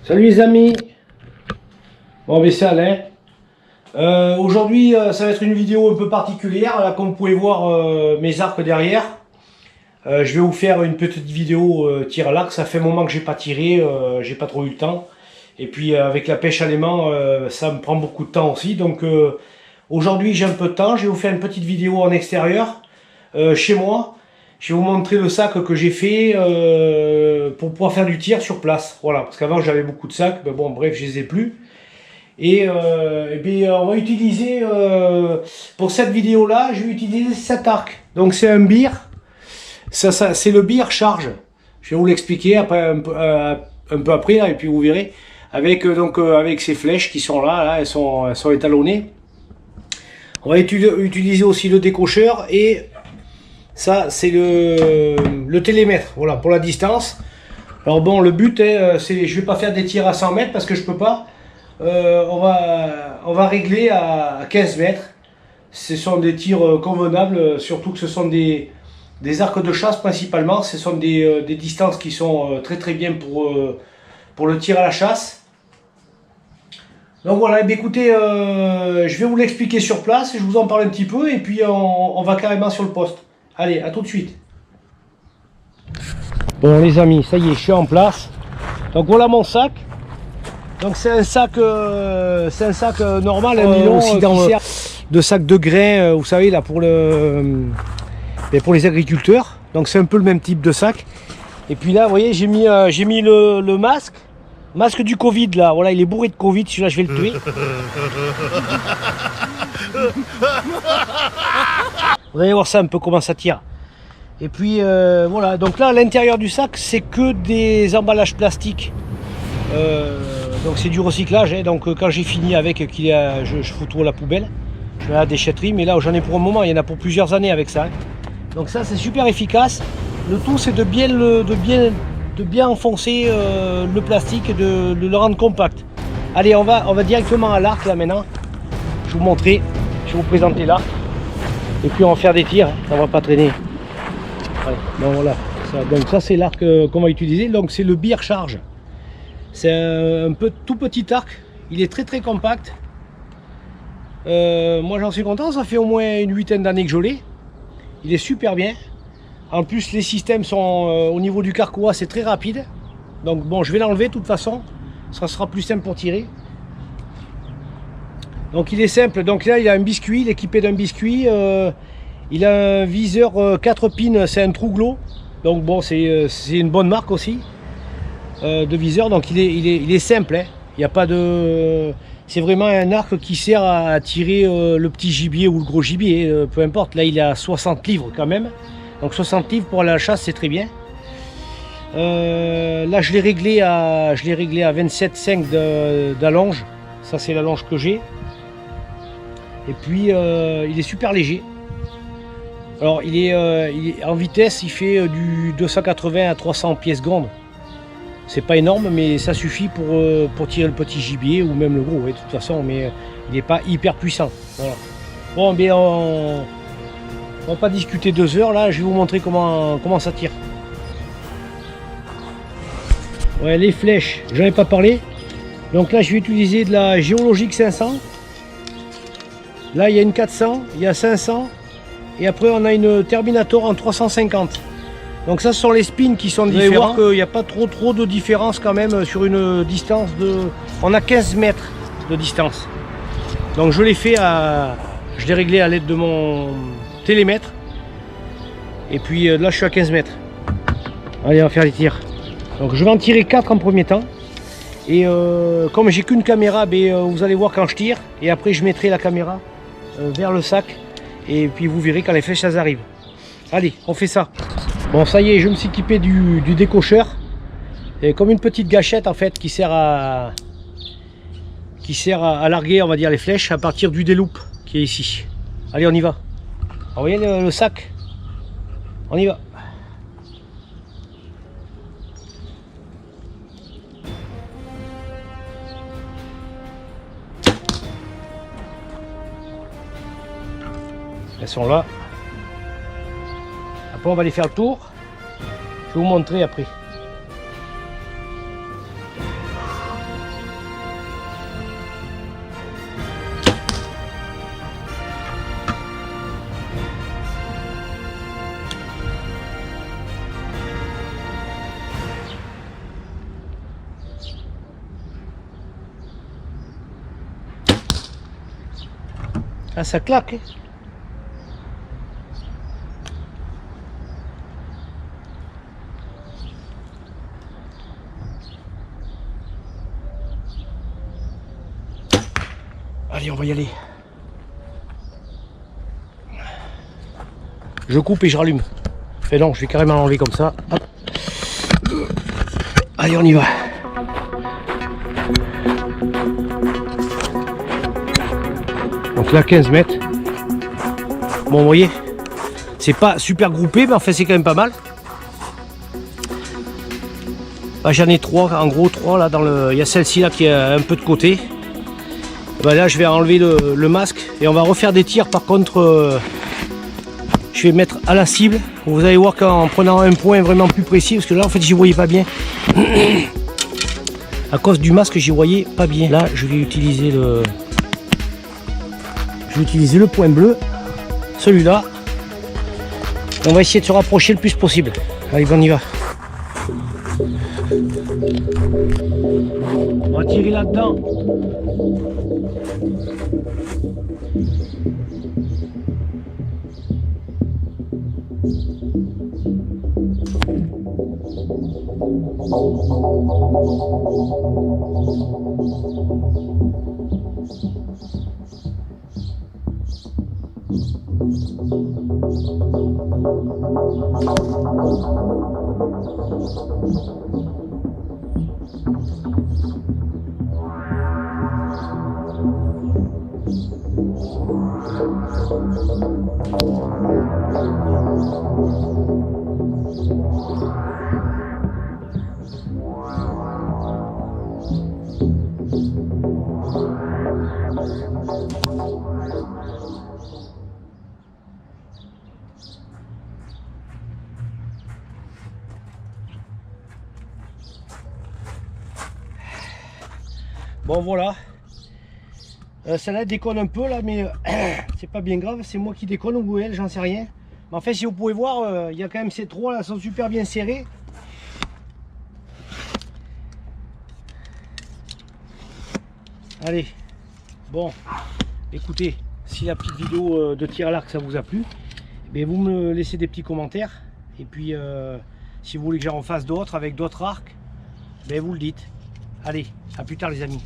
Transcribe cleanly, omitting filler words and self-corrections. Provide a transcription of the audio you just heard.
Salut les amis. Bon ben c'est Alain. Aujourd'hui ça va être une vidéo un peu particulière. Là comme vous pouvez voir mes arcs derrière. Je vais vous faire une petite vidéo tir à l'arc. Ça fait un moment que j'ai pas tiré, j'ai pas trop eu le temps. Et puis avec la pêche à l'aimant ça me prend beaucoup de temps aussi. Donc aujourd'hui j'ai un peu de temps. Je vais vous faire une petite vidéo en extérieur chez moi. Je vais vous montrer le sac que j'ai fait pour pouvoir faire du tir sur place. Voilà, parce qu'avant j'avais beaucoup de sacs, mais bon bref je les ai plus. Et bien, on va utiliser, pour cette vidéo là, je vais utiliser cet arc. Donc c'est un beer, c'est le beer charge. Je vais vous l'expliquer après, un peu après, là, et puis vous verrez. Avec, avec ces flèches qui sont là, elles sont étalonnées. On va utiliser aussi le décrocheur et... ça c'est le télémètre, voilà, pour la distance. Alors bon, le but c'est, je vais pas faire des tirs à 100 mètres parce que je peux pas. On va régler à 15 mètres. Ce sont des tirs convenables, surtout que ce sont des arcs de chasse principalement. Ce sont des distances qui sont très bien pour le tir à la chasse. Donc voilà, eh bien, écoutez, je vais vous l'expliquer sur place, je vous en parle un petit peu et puis on va carrément sur le poste. Allez, à tout de suite. Bon les amis, ça y est, je suis en place. Donc voilà mon sac. Donc c'est un sac normal, un nylon aussi de sac de grains, vous savez là pour les agriculteurs. Donc c'est un peu le même type de sac. Et puis là, vous voyez, j'ai mis le masque du Covid là. Voilà, il est bourré de Covid. Celui-là, je vais le tuer. Vous allez voir ça un peu comment ça tire. Et puis voilà, donc là à l'intérieur du sac c'est que des emballages plastiques. Donc c'est du recyclage, hein. Donc quand j'ai fini avec, je fous tout à la poubelle. Je vais à la déchetterie, mais là j'en ai pour un moment, il y en a pour plusieurs années avec ça. Hein. Donc ça c'est super efficace. Le tout c'est de bien enfoncer le plastique et de le rendre compact. Allez, on va directement à l'arc là maintenant. Je vais vous montrer, je vais vous présenter l'arc. Et puis on va faire des tirs, ça va pas traîner. Allez, bon voilà. Donc ça c'est l'arc qu'on va utiliser. Donc c'est le beer charge. C'est un peu tout petit arc. Il est très compact. Moi j'en suis content. Ça fait au moins une huitaine d'années que je l'ai. Il est super bien. En plus les systèmes sont au niveau du carquois, c'est très rapide. Donc bon, je vais l'enlever de toute façon. Ça sera plus simple pour tirer. Donc il est simple, donc là il a un biscuit, il est équipé d'un biscuit, il a un viseur 4 pins, c'est un Truglo, donc bon c'est une bonne marque aussi de viseur, donc il est simple, hein. Il n'y a pas de... c'est vraiment un arc qui sert à tirer le petit gibier ou le gros gibier, peu importe. Là il est à 60 livres quand même, donc 60 livres pour la chasse c'est très bien. Là je l'ai réglé à 27,5 d'allonge, ça c'est l'allonge que j'ai. Et puis il est super léger. Alors il est en vitesse, il fait du 280 à 300 pieds secondes. C'est pas énorme, mais ça suffit pour tirer le petit gibier ou même le gros, ouais, de toute façon, mais il n'est pas hyper puissant. Voilà. Bon, bien on va pas discuter 2 heures là, je vais vous montrer comment ça tire. Ouais, les flèches, j'en ai pas parlé. Donc là je vais utiliser de la Géologique 500. Là il y a une 400, il y a 500 et après on a une Terminator en 350. Donc ça ce sont les spins qui sont différents. Vous allez voir qu'il n'y a pas trop de différence quand même sur une distance de... On a 15 mètres de distance. Donc je l'ai fait je l'ai réglé à l'aide de mon télémètre. Et puis là je suis à 15 mètres. Allez, on va faire les tirs. Donc je vais en tirer 4 en premier temps. Et comme j'ai qu'une caméra, vous allez voir quand je tire. Et après je mettrai la caméra vers le sac et puis vous verrez quand les flèches elles arrivent. Allez, on fait ça. Bon, ça y est, je me suis équipé du décocheur, et comme une petite gâchette en fait qui sert à larguer, on va dire, les flèches à partir du déloupe qui est ici. Allez, on y va. Alors, vous voyez le sac, on y va. Elles sont là. Après on va aller faire le tour. Je vais vous montrer après. Ah, ça claque. Allez, on va y aller. Je coupe et je rallume. Et non, je vais carrément l'enlever comme ça. Hop. Allez, on y va. Donc là, 15 mètres. Bon, vous voyez, c'est pas super groupé, mais enfin, c'est quand même pas mal. Bah, j'en ai 3, en gros 3 là dans le. Il y a celle-ci là qui est un peu de côté. Bah, là, je vais enlever le masque et on va refaire des tirs. Par contre, je vais mettre à la cible. Vous allez voir qu'en prenant un point vraiment plus précis, parce que là, en fait, j'y voyais pas bien. À cause du masque, j'y voyais pas bien. Là, je vais utiliser le point bleu, celui-là. On va essayer de se rapprocher le plus possible. Allez, on y va. On va tirer là-dedans. Bon voilà, celle-là déconne un peu là, mais c'est pas bien grave, c'est moi qui déconne ou elle, j'en sais rien. Mais en fait, si vous pouvez voir, il y a quand même ces trois là, sont super bien serrés. Allez, bon, écoutez, si la petite vidéo de tir à l'arc ça vous a plu, ben vous me laissez des petits commentaires. Et puis, si vous voulez que j'en fasse d'autres avec d'autres arcs, ben vous le dites. Allez, à plus tard les amis.